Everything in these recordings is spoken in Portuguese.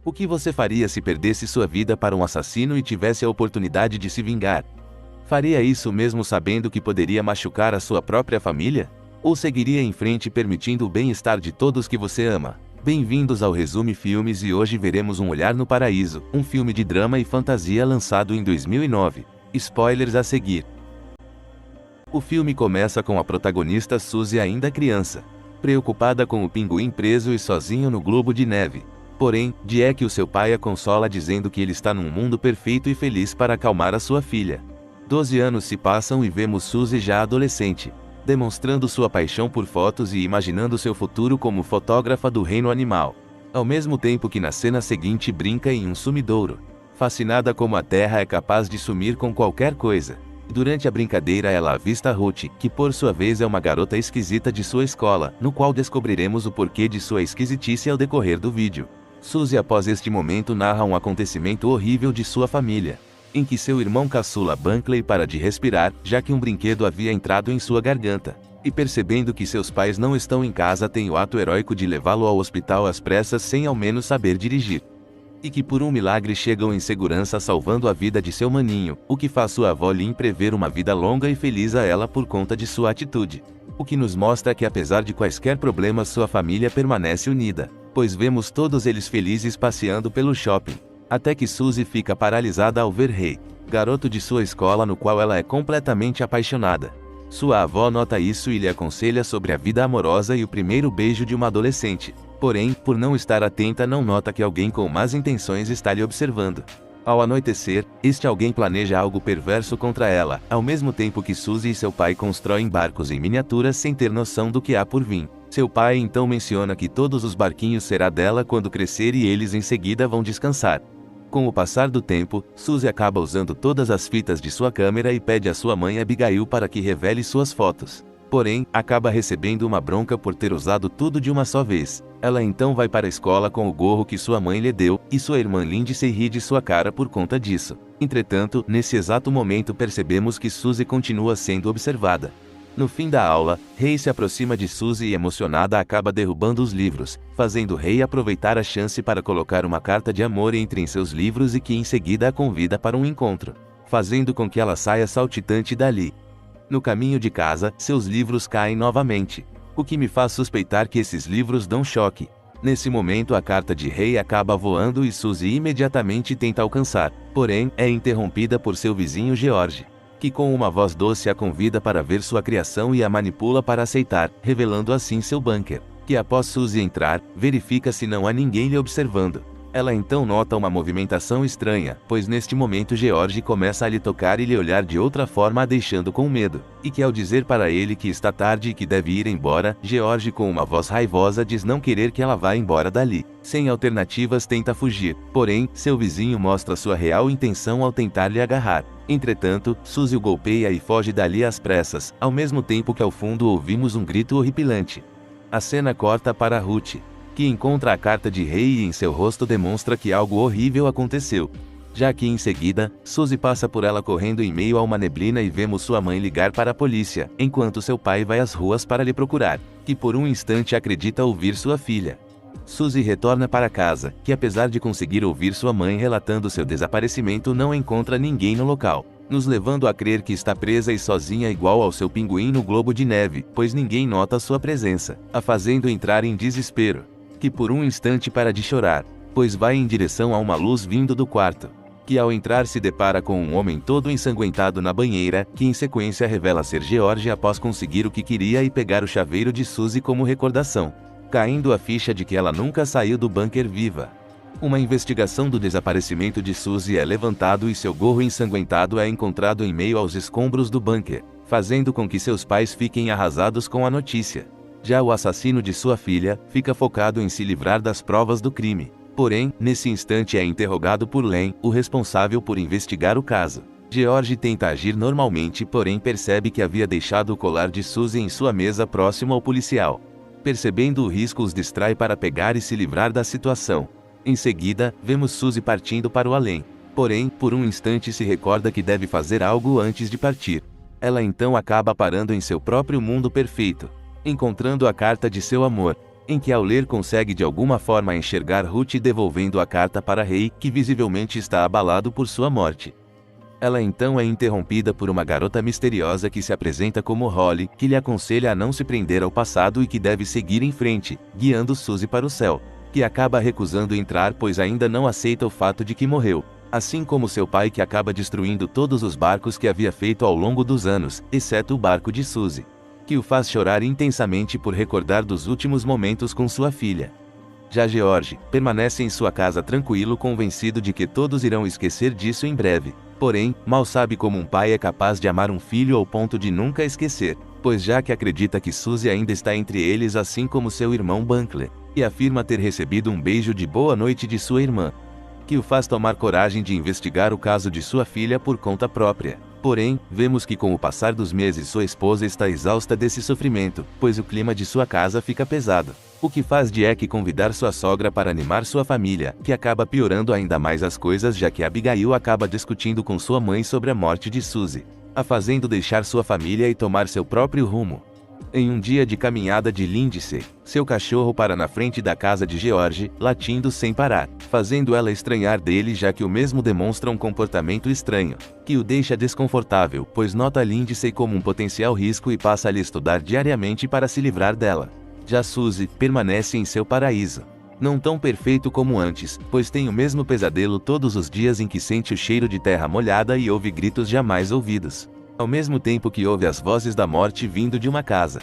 O que você faria se perdesse sua vida para um assassino e tivesse a oportunidade de se vingar? Faria isso mesmo sabendo que poderia machucar a sua própria família? Ou seguiria em frente permitindo o bem-estar de todos que você ama? Bem-vindos ao Resume Filmes e hoje veremos Um Olhar no Paraíso, um filme de drama e fantasia lançado em 2009. Spoilers a seguir. O filme começa com a protagonista Suzy ainda criança, preocupada com o pinguim preso e sozinho no globo de neve. Porém, Jack, o seu pai, a consola dizendo que ele está num mundo perfeito e feliz para acalmar a sua filha. 12 anos se passam e vemos Suzy já adolescente, demonstrando sua paixão por fotos e imaginando seu futuro como fotógrafa do reino animal. Ao mesmo tempo que na cena seguinte brinca em um sumidouro, fascinada como a Terra é capaz de sumir com qualquer coisa. Durante a brincadeira ela avista Ruth, que por sua vez é uma garota esquisita de sua escola, no qual descobriremos o porquê de sua esquisitice ao decorrer do vídeo. Suzy após este momento narra um acontecimento horrível de sua família, em que seu irmão caçula Bunkley para de respirar, já que um brinquedo havia entrado em sua garganta. E percebendo que seus pais não estão em casa tem o ato heróico de levá-lo ao hospital às pressas sem ao menos saber dirigir. E que por um milagre chegam em segurança salvando a vida de seu maninho, o que faz sua avó Lynn prever uma vida longa e feliz a ela por conta de sua atitude. O que nos mostra que apesar de quaisquer problemas sua família permanece unida, pois vemos todos eles felizes passeando pelo shopping. Até que Suzy fica paralisada ao ver Ray, garoto de sua escola no qual ela é completamente apaixonada. Sua avó nota isso e lhe aconselha sobre a vida amorosa e o primeiro beijo de uma adolescente. Porém, por não estar atenta não nota que alguém com más intenções está lhe observando. Ao anoitecer, este alguém planeja algo perverso contra ela, ao mesmo tempo que Suzy e seu pai constroem barcos em miniaturas sem ter noção do que há por vir. Seu pai então menciona que todos os barquinhos será dela quando crescer e eles em seguida vão descansar. Com o passar do tempo, Suzy acaba usando todas as fitas de sua câmera e pede a sua mãe Abigail para que revele suas fotos. Porém, acaba recebendo uma bronca por ter usado tudo de uma só vez. Ela então vai para a escola com o gorro que sua mãe lhe deu, e sua irmã Lindsay ri de sua cara por conta disso. Entretanto, nesse exato momento percebemos que Suzy continua sendo observada. No fim da aula, Ray se aproxima de Suzy e emocionada acaba derrubando os livros, fazendo Ray aproveitar a chance para colocar uma carta de amor entre em seus livros e que em seguida a convida para um encontro, fazendo com que ela saia saltitante dali. No caminho de casa, seus livros caem novamente, o que me faz suspeitar que esses livros dão choque. Nesse momento a carta de Ray acaba voando e Suzy imediatamente tenta alcançar, porém, é interrompida por seu vizinho George, que com uma voz doce a convida para ver sua criação e a manipula para aceitar, revelando assim seu bunker, que após Suzy entrar, verifica se não há ninguém lhe observando. Ela então nota uma movimentação estranha, pois neste momento George começa a lhe tocar e lhe olhar de outra forma a deixando com medo, e que ao dizer para ele que está tarde e que deve ir embora, George com uma voz raivosa diz não querer que ela vá embora dali. Sem alternativas tenta fugir, porém, seu vizinho mostra sua real intenção ao tentar lhe agarrar. Entretanto, Suzy o golpeia e foge dali às pressas, ao mesmo tempo que ao fundo ouvimos um grito horripilante. A cena corta para Ruth, que encontra a carta de Ray e em seu rosto demonstra que algo horrível aconteceu. Já que em seguida, Suzy passa por ela correndo em meio a uma neblina e vemos sua mãe ligar para a polícia, enquanto seu pai vai às ruas para lhe procurar, que por um instante acredita ouvir sua filha. Suzy retorna para casa, que apesar de conseguir ouvir sua mãe relatando seu desaparecimento não encontra ninguém no local, nos levando a crer que está presa e sozinha igual ao seu pinguim no globo de neve, pois ninguém nota sua presença, a fazendo entrar em desespero. Que por um instante para de chorar, pois vai em direção a uma luz vindo do quarto, que ao entrar se depara com um homem todo ensanguentado na banheira, que em sequência revela ser George após conseguir o que queria e pegar o chaveiro de Suzy como recordação, caindo a ficha de que ela nunca saiu do bunker viva. Uma investigação do desaparecimento de Suzy é levantado e seu gorro ensanguentado é encontrado em meio aos escombros do bunker, fazendo com que seus pais fiquem arrasados com a notícia. Já o assassino de sua filha, fica focado em se livrar das provas do crime. Porém, nesse instante é interrogado por Len, o responsável por investigar o caso. George tenta agir normalmente porém percebe que havia deixado o colar de Suzy em sua mesa próximo ao policial. Percebendo o risco os distrai para pegar e se livrar da situação. Em seguida, vemos Suzy partindo para o além. Porém, por um instante se recorda que deve fazer algo antes de partir. Ela então acaba parando em seu próprio mundo perfeito, encontrando a carta de seu amor, em que ao ler consegue de alguma forma enxergar Ruth devolvendo a carta para Rei, que visivelmente está abalado por sua morte. Ela então é interrompida por uma garota misteriosa que se apresenta como Holly, que lhe aconselha a não se prender ao passado e que deve seguir em frente, guiando Suzy para o céu, que acaba recusando entrar pois ainda não aceita o fato de que morreu, assim como seu pai que acaba destruindo todos os barcos que havia feito ao longo dos anos, exceto o barco de Suzy, que o faz chorar intensamente por recordar dos últimos momentos com sua filha. Já George permanece em sua casa tranquilo, convencido de que todos irão esquecer disso em breve. Porém, mal sabe como um pai é capaz de amar um filho ao ponto de nunca esquecer, pois já que acredita que Suzy ainda está entre eles assim como seu irmão Bunkley, e afirma ter recebido um beijo de boa noite de sua irmã, que o faz tomar coragem de investigar o caso de sua filha por conta própria. Porém, vemos que com o passar dos meses sua esposa está exausta desse sofrimento, pois o clima de sua casa fica pesado, o que faz Jack convidar sua sogra para animar sua família, que acaba piorando ainda mais as coisas já que Abigail acaba discutindo com sua mãe sobre a morte de Suzy, a fazendo deixar sua família e tomar seu próprio rumo. Em um dia de caminhada de Lindsay, seu cachorro para na frente da casa de George, latindo sem parar, fazendo ela estranhar dele já que o mesmo demonstra um comportamento estranho, que o deixa desconfortável, pois nota Lindsay como um potencial risco e passa a lhe estudar diariamente para se livrar dela. Já Suzy permanece em seu paraíso. Não tão perfeito como antes, pois tem o mesmo pesadelo todos os dias em que sente o cheiro de terra molhada e ouve gritos jamais ouvidos, ao mesmo tempo que ouve as vozes da morte vindo de uma casa.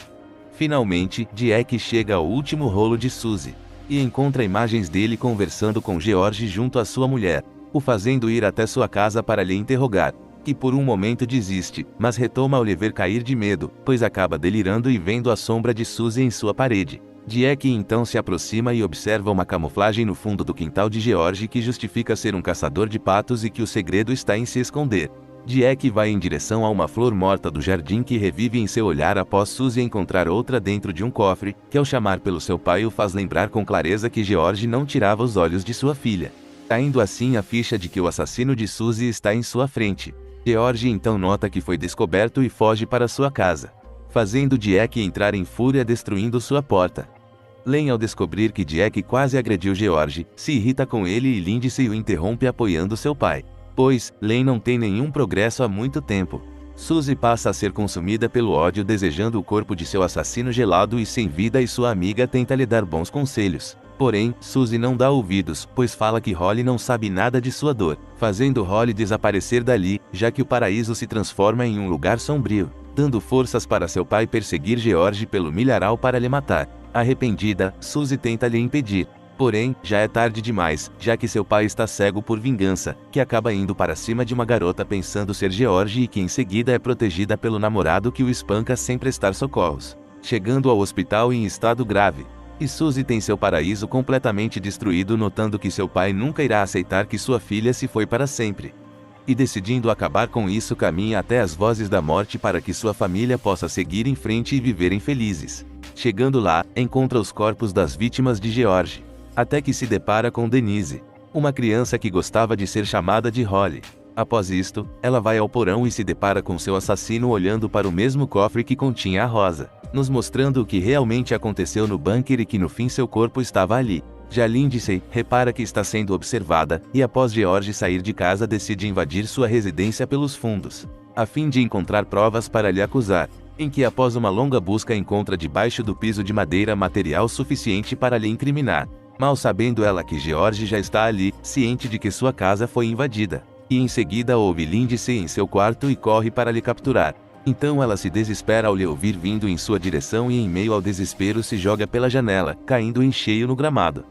Finalmente, Jack chega ao último rolo de Suzy, e encontra imagens dele conversando com George junto à sua mulher, o fazendo ir até sua casa para lhe interrogar, que por um momento desiste, mas retoma ao lhe ver cair de medo, pois acaba delirando e vendo a sombra de Suzy em sua parede. Jack então se aproxima e observa uma camuflagem no fundo do quintal de George que justifica ser um caçador de patos e que o segredo está em se esconder. Jack vai em direção a uma flor morta do jardim que revive em seu olhar após Suzy encontrar outra dentro de um cofre, que ao chamar pelo seu pai o faz lembrar com clareza que George não tirava os olhos de sua filha, caindo assim a ficha de que o assassino de Suzy está em sua frente. George então nota que foi descoberto e foge para sua casa, fazendo Jack entrar em fúria destruindo sua porta. Len, ao descobrir que Jack quase agrediu George, se irrita com ele e Lindsay o interrompe apoiando seu pai, pois Len não tem nenhum progresso há muito tempo. Suzy passa a ser consumida pelo ódio desejando o corpo de seu assassino gelado e sem vida e sua amiga tenta lhe dar bons conselhos. Porém, Suzy não dá ouvidos, pois fala que Holly não sabe nada de sua dor, fazendo Holly desaparecer dali, já que o paraíso se transforma em um lugar sombrio, dando forças para seu pai perseguir George pelo milharal para lhe matar. Arrependida, Suzy tenta lhe impedir. Porém, já é tarde demais, já que seu pai está cego por vingança, que acaba indo para cima de uma garota pensando ser George e que em seguida é protegida pelo namorado que o espanca sem prestar socorros, chegando ao hospital em estado grave. E Suzy tem seu paraíso completamente destruído, notando que seu pai nunca irá aceitar que sua filha se foi para sempre. E decidindo acabar com isso, caminha até as vozes da morte para que sua família possa seguir em frente e viverem felizes. Chegando lá, encontra os corpos das vítimas de George, até que se depara com Denise, uma criança que gostava de ser chamada de Holly. Após isto, ela vai ao porão e se depara com seu assassino olhando para o mesmo cofre que continha a rosa, nos mostrando o que realmente aconteceu no bunker e que no fim seu corpo estava ali. Já Lindsay repara que está sendo observada, e após George sair de casa decide invadir sua residência pelos fundos, a fim de encontrar provas para lhe acusar, em que após uma longa busca encontra debaixo do piso de madeira material suficiente para lhe incriminar, mal sabendo ela que George já está ali, ciente de que sua casa foi invadida, e em seguida ouve Lindsay em seu quarto e corre para lhe capturar. Então ela se desespera ao lhe ouvir vindo em sua direção e em meio ao desespero se joga pela janela, caindo em cheio no gramado.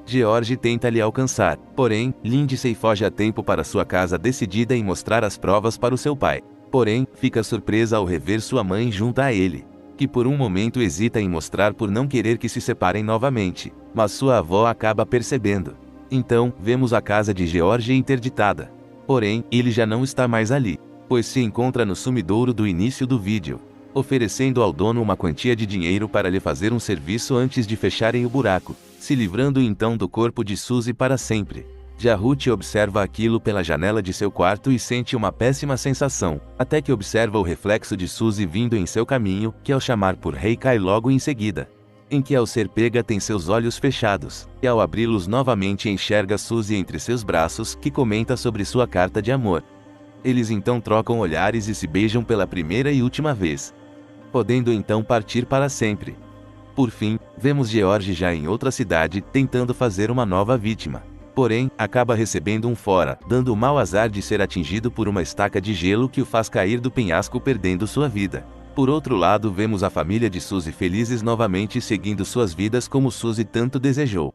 George tenta lhe alcançar, porém, Lindsay foge a tempo para sua casa decidida em mostrar as provas para o seu pai. Porém, fica surpresa ao rever sua mãe junto a ele, que por um momento hesita em mostrar por não querer que se separem novamente, mas sua avó acaba percebendo. Então, vemos a casa de George interditada. Porém, ele já não está mais ali, pois se encontra no sumidouro do início do vídeo, oferecendo ao dono uma quantia de dinheiro para lhe fazer um serviço antes de fecharem o buraco, se livrando então do corpo de Suzy para sempre. Já Ruth observa aquilo pela janela de seu quarto e sente uma péssima sensação, até que observa o reflexo de Suzy vindo em seu caminho, que ao chamar por Rei cai logo em seguida. em que ao ser pega tem seus olhos fechados, e ao abri-los novamente enxerga Suzy entre seus braços, que comenta sobre sua carta de amor. Eles então trocam olhares e se beijam pela primeira e última vez, podendo então partir para sempre. Por fim, vemos George já em outra cidade, tentando fazer uma nova vítima. Porém, acaba recebendo um fora, dando o mau azar de ser atingido por uma estaca de gelo que o faz cair do penhasco, perdendo sua vida. Por outro lado, vemos a família de Suzy felizes novamente, seguindo suas vidas como Suzy tanto desejou.